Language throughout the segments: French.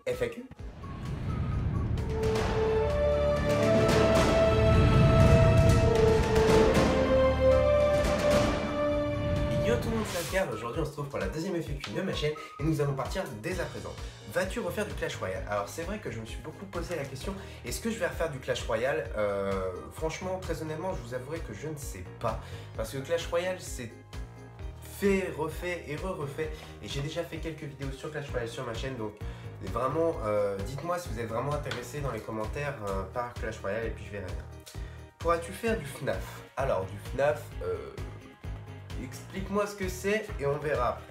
FAQ. Yo tout le monde, c'est Asgard. Aujourd'hui on se trouve pour la deuxième FAQ de ma chaîne et nous allons partir dès à présent. Vas-tu refaire du Clash Royale? Alors c'est vrai que je me suis beaucoup posé la question, est-ce que je vais refaire du Clash Royale? Franchement, très honnêtement, je vous avouerai que je ne sais pas. Parce que Clash Royale c'est fait, refait et refait. Et j'ai déjà fait quelques vidéos sur Clash Royale sur ma chaîne, donc vraiment, dites-moi si vous êtes vraiment intéressé dans les commentaires par Clash Royale et puis je verrai bien. Pourras-tu faire du FNAF? Alors du FNAF, explique-moi ce que c'est et on verra après.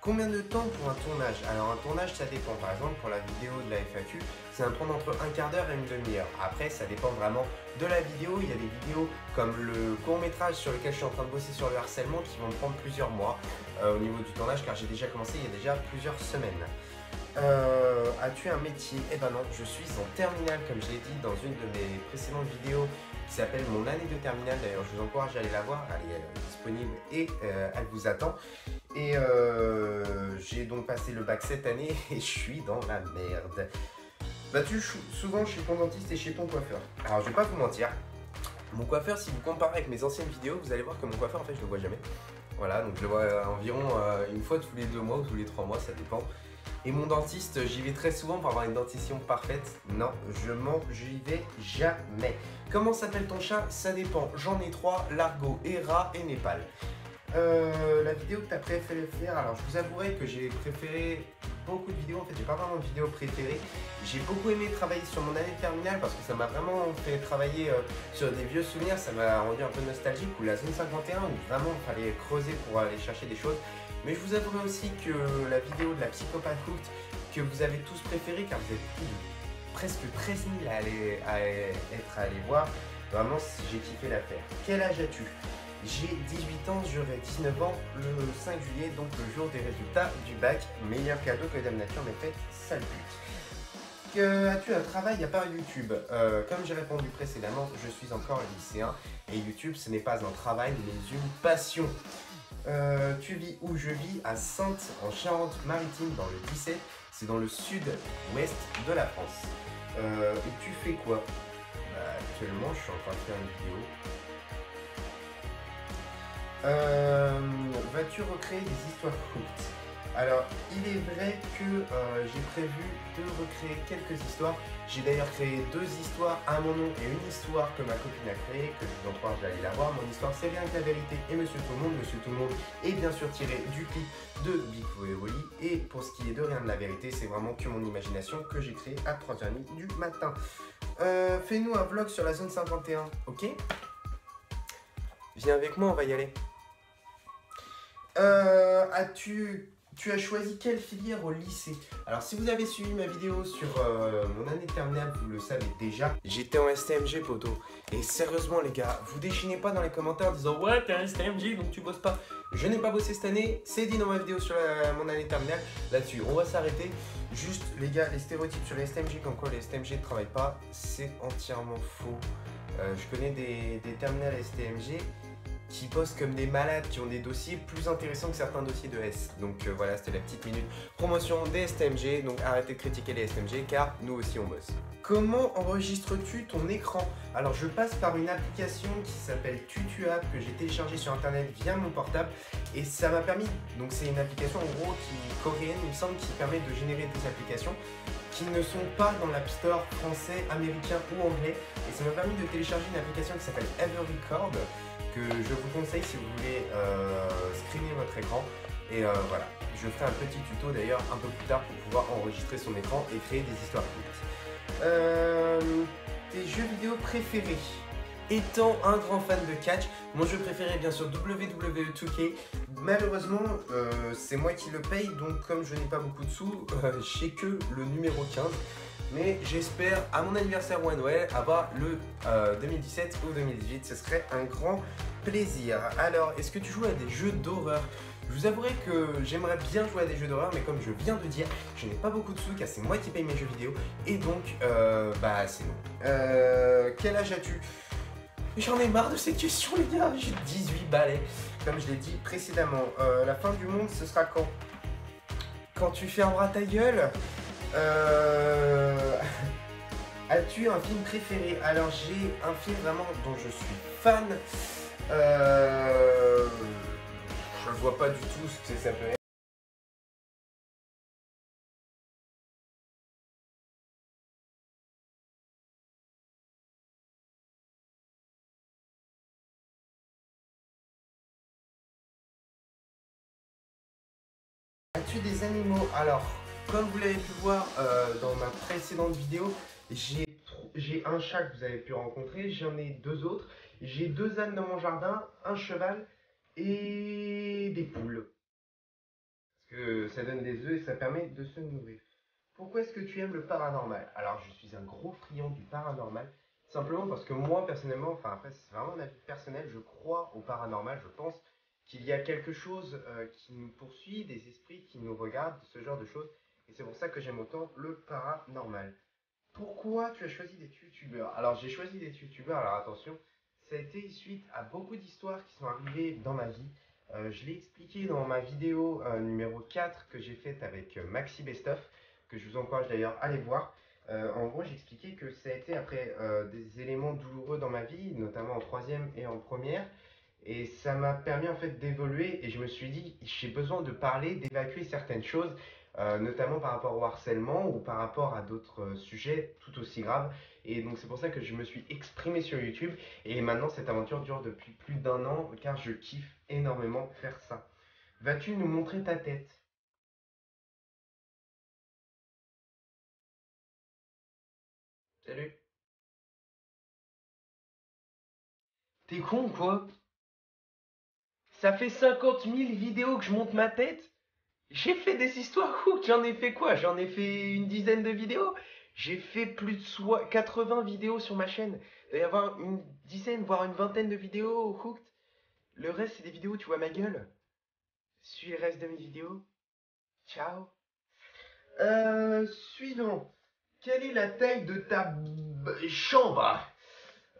Combien de temps pour un tournage? Alors un tournage ça dépend, par exemple pour la vidéo de la FAQ, ça va prendre entre un quart d'heure et une demi-heure. Après ça dépend vraiment de la vidéo, il y a des vidéos comme le court-métrage sur lequel je suis en train de bosser sur le harcèlement qui vont me prendre plusieurs mois au niveau du tournage car j'ai déjà commencé il y a déjà plusieurs semaines. As-tu un métier? Eh ben non, je suis en terminale comme je l'ai dit dans une de mes précédentes vidéos qui s'appelle mon année de terminale. D'ailleurs je vous encourage à aller la voir, elle est disponible et elle vous attend. Et j'ai donc passé le bac cette année et je suis dans la merde. Vas-tu souvent chez ton dentiste et chez ton coiffeur? Alors je vais pas vous mentir, mon coiffeur, si vous comparez avec mes anciennes vidéos, vous allez voir que mon coiffeur en fait je le vois jamais. Voilà, donc je le vois environ une fois tous les 2 mois ou tous les 3 mois, ça dépend. Et mon dentiste, j'y vais très souvent pour avoir une dentition parfaite. Non, j'y vais jamais. Comment s'appelle ton chat? Ça dépend. J'en ai 3, Largo, Hera et Népal. La vidéo que tu as préféré faire, alors je vous avouerai que j'ai préféré beaucoup de vidéos, en fait j'ai pas vraiment de vidéo préférée. J'ai beaucoup aimé travailler sur mon année de terminale parce que ça m'a vraiment fait travailler sur des vieux souvenirs, ça m'a rendu un peu nostalgique, ou la zone 51 où vraiment il fallait creuser pour aller chercher des choses. Mais je vous avouerai aussi que la vidéo de la psychopathe cooked que vous avez tous préféré car vous êtes plus de presque 13 000 à être allés voir, vraiment j'ai kiffé la faire. Quel âge as-tu? J'ai 18 ans, j'aurai 19 ans le 5 juillet, donc le jour des résultats du bac. Meilleur cadeau que Dame Nature m'ait fait, sale pute. As-tu un travail à part YouTube? Comme j'ai répondu précédemment, je suis encore lycéen et YouTube ce n'est pas un travail mais une passion. Tu vis où? Je vis à Saintes en Charente-Maritime dans le 17, c'est dans le sud-ouest de la France. Et tu fais quoi? Actuellement je suis en train de faire une vidéo. Vas-tu recréer des histoires courtes? Alors, il est vrai que j'ai prévu de recréer quelques histoires. J'ai d'ailleurs créé 2 histoires à mon nom et une histoire que ma copine a créée, que je vous encourage d'aller la voir. Mon histoire, c'est Rien que la vérité et Monsieur Tout le Monde. Monsieur Tout le Monde est bien sûr tiré du clip de Big Flo et Oli. Et pour ce qui est de Rien de la vérité, c'est vraiment que mon imagination que j'ai créée à 3h30 du matin. Fais-nous un vlog sur la zone 51, ok? Viens avec moi, on va y aller. Tu as choisi quelle filière au lycée? Alors si vous avez suivi ma vidéo sur mon année de terminale, vous le savez déjà. J'étais en STMG poto. Et sérieusement les gars, vous déchinez pas dans les commentaires en disant ouais t'es un STMG donc tu bosses pas. Je n'ai pas bossé cette année, c'est dit dans ma vidéo sur mon année de terminale. Là-dessus on va s'arrêter. Juste les gars, les stéréotypes sur les STMG comme quoi les STMG ne travaillent pas, c'est entièrement faux. Je connais des terminales STMG qui bossent comme des malades, qui ont des dossiers plus intéressants que certains dossiers de S. Donc voilà, c'était la petite minute promotion des STMG, donc arrêtez de critiquer les STMG car nous aussi on bosse. Comment enregistres-tu ton écran? Alors je passe par une application qui s'appelle TutuApp que j'ai téléchargée sur internet via mon portable et ça m'a permis, donc c'est une application en gros qui est coréenne il me semble, qui permet de générer des applications qui ne sont pas dans l'App Store français, américain ou anglais et ça m'a permis de télécharger une application qui s'appelle Everrecord que je vous conseille si vous voulez screener votre écran et voilà, je ferai un petit tuto d'ailleurs un peu plus tard pour pouvoir enregistrer son écran et créer des histoires courtes. Tes jeux vidéo préférés? Étant un grand fan de catch, mon jeu préféré est bien sûr WWE 2K. Malheureusement, c'est moi qui le paye, donc comme je n'ai pas beaucoup de sous, je sais que le numéro 15. Mais j'espère à mon anniversaire ou à Noël avoir le 2017 ou 2018, ce serait un grand plaisir. Alors, est-ce que tu joues à des jeux d'horreur? Je vous avouerai que j'aimerais bien jouer à des jeux d'horreur, mais comme je viens de dire, je n'ai pas beaucoup de sous car c'est moi qui paye mes jeux vidéo et donc, bah c'est non. Quel âge as-tu? J'en ai marre de ces questions les gars, j'ai 18 balais. Comme je l'ai dit précédemment, la fin du monde ce sera quand? Quand tu fermeras ta gueule? As-tu un film préféré? Alors j'ai un film vraiment dont je suis fan. Je vois pas du tout ce que ça peut être. As-tu des animaux? Alors, comme vous l'avez pu voir dans ma précédente vidéo, j'ai un chat que vous avez pu rencontrer, j'en ai deux autres. J'ai deux ânes dans mon jardin, un cheval et des poules. Parce que ça donne des œufs et ça permet de se nourrir. Pourquoi est-ce que tu aimes le paranormal? Alors, je suis un gros friand du paranormal. Simplement parce que moi, personnellement, enfin après, c'est vraiment un avis personnel, je crois au paranormal. Je pense qu'il y a quelque chose qui nous poursuit, des esprits qui nous regardent, ce genre de choses. Et c'est pour ça que j'aime autant le paranormal. Pourquoi tu as choisi d'être youtubeur? Alors, j'ai choisi d'être youtubeur, alors attention, ça a été suite à beaucoup d'histoires qui sont arrivées dans ma vie. Je l'ai expliqué dans ma vidéo numéro 4 que j'ai faite avec Maxi Bestoff, que je vous encourage d'ailleurs à aller voir. En gros, j'expliquais que ça a été après des éléments douloureux dans ma vie, notamment en troisième et en première. Et ça m'a permis en fait d'évoluer et je me suis dit, j'ai besoin de parler, d'évacuer certaines choses, notamment par rapport au harcèlement ou par rapport à d'autres sujets tout aussi graves. Et donc c'est pour ça que je me suis exprimé sur YouTube et maintenant cette aventure dure depuis plus d'un an car je kiffe énormément faire ça. Vas-tu nous montrer ta tête? Salut. T'es con ou quoi? Ça fait 50 000 vidéos que je monte ma tête. J'ai fait des histoires courtes, j'en ai fait quoi? J'en ai fait une dizaine de vidéos. J'ai fait plus de 80 vidéos sur ma chaîne. Il doit y avoir une dizaine, voire une vingtaine de vidéos cooked. Le reste, c'est des vidéos où tu vois ma gueule. Suis le reste de mes vidéos. Ciao. Suivant. Quelle est la taille de ta chambre?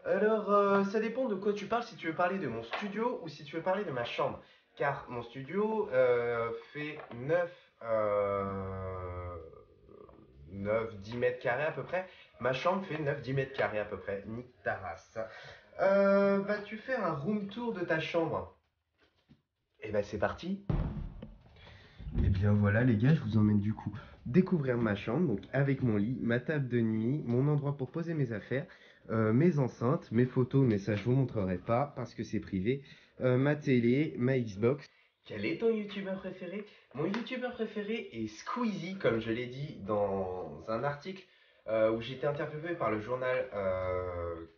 Alors, ça dépend de quoi tu parles, si tu veux parler de mon studio ou si tu veux parler de ma chambre. Car mon studio fait 9-10 mètres carrés à peu près. Ma chambre fait 9-10 mètres carrés à peu près. Nique ta race. Vas-tu faire un room tour de ta chambre? Et ben c'est parti. Et bien voilà les gars, je vous emmène du coup découvrir ma chambre, donc avec mon lit, ma table de nuit, mon endroit pour poser mes affaires, mes enceintes, mes photos, mais ça je vous montrerai pas parce que c'est privé, ma télé, ma Xbox. Quel est ton youtubeur préféré? Mon youtubeur préféré est Squeezie, comme je l'ai dit dans un article où j'ai été interviewé par le journal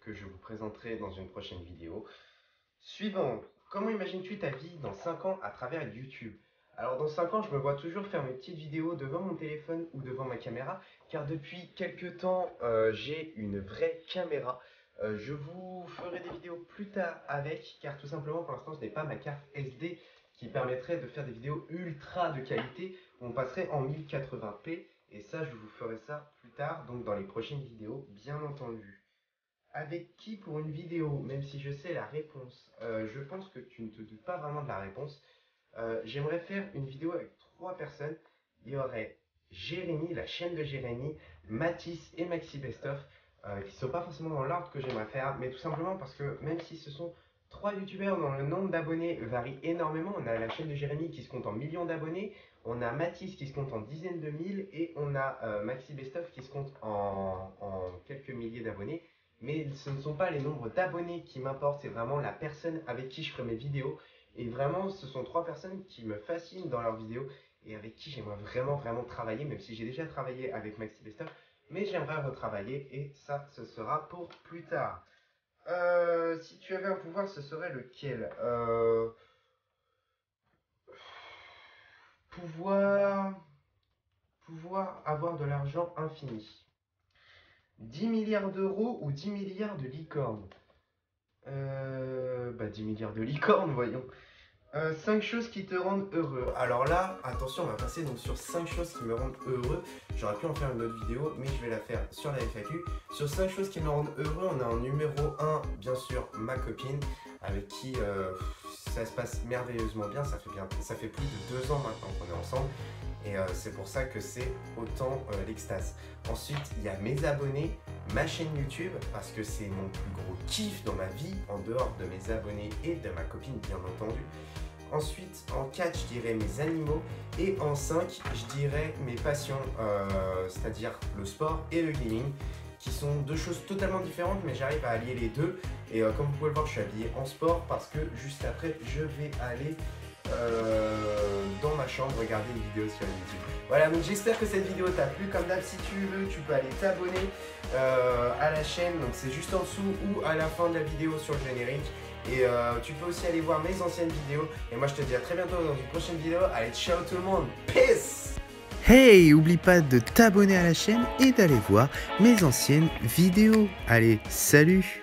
que je vous présenterai dans une prochaine vidéo. Suivant, comment imagines-tu ta vie dans 5 ans à travers YouTube? Alors dans 5 ans, je me vois toujours faire mes petites vidéos devant mon téléphone ou devant ma caméra, car depuis quelques temps, j'ai une vraie caméra. Je vous ferai des vidéos plus tard avec, car tout simplement pour l'instant, je n'ai pas ma carte SD qui permettrait de faire des vidéos ultra de qualité où on passerait en 1080p, et ça, je vous ferai ça plus tard, donc dans les prochaines vidéos, bien entendu. Avec qui pour une vidéo? Même si je sais la réponse, je pense que tu ne te doutes pas vraiment de la réponse. J'aimerais faire une vidéo avec 3 personnes. Il y aurait Jérémy, la chaîne de Jérémy, Mathis et Maxi Bestoff, qui ne sont pas forcément dans l'ordre que j'aimerais faire, mais tout simplement parce que même si ce sont 3 youtubeurs dont le nombre d'abonnés varie énormément, on a la chaîne de Jérémy qui se compte en millions d'abonnés, on a Mathis qui se compte en dizaines de mille, et on a Maxi Bestoff qui se compte en quelques milliers d'abonnés. Mais ce ne sont pas les nombres d'abonnés qui m'importent, c'est vraiment la personne avec qui je ferai mes vidéos. Et vraiment, ce sont 3 personnes qui me fascinent dans leurs vidéos et avec qui j'aimerais vraiment travailler, même si j'ai déjà travaillé avec Maxi Bestoff, mais j'aimerais retravailler et ça, ce sera pour plus tard. Si tu avais un pouvoir, ce serait lequel? Pouvoir... Pouvoir avoir de l'argent infini. 10 milliards d'euros ou 10 milliards de licornes? 10 milliards de licornes, voyons. 5 choses qui te rendent heureux. Alors là, attention, on va passer donc sur 5 choses qui me rendent heureux. J'aurais pu en faire une autre vidéo, mais je vais la faire sur la FAQ. Sur 5 choses qui me rendent heureux, on a en numéro 1, bien sûr, ma copine, avec qui ça se passe merveilleusement bien. Ça fait plus de 2 ans maintenant qu'on est ensemble. Et c'est pour ça que c'est autant l'extase. Ensuite, il y a mes abonnés, ma chaîne YouTube, parce que c'est mon plus gros kiff dans ma vie, en dehors de mes abonnés et de ma copine, bien entendu. Ensuite, en 4, je dirais mes animaux. Et en 5, je dirais mes passions, c'est-à-dire le sport et le gaming, qui sont deux choses totalement différentes, mais j'arrive à allier les deux. Et comme vous pouvez le voir, je suis habillé en sport parce que juste après, je vais aller dans ma chambre regarder une vidéo sur YouTube. Voilà, donc j'espère que cette vidéo t'a plu. Comme d'hab, si tu veux, tu peux aller t'abonner à la chaîne, donc c'est juste en dessous ou à la fin de la vidéo sur le générique. Et tu peux aussi aller voir mes anciennes vidéos. Et moi je te dis à très bientôt dans une prochaine vidéo. Allez, ciao tout le monde, peace! Hey, oublie pas de t'abonner à la chaîne et d'aller voir mes anciennes vidéos. Allez, salut!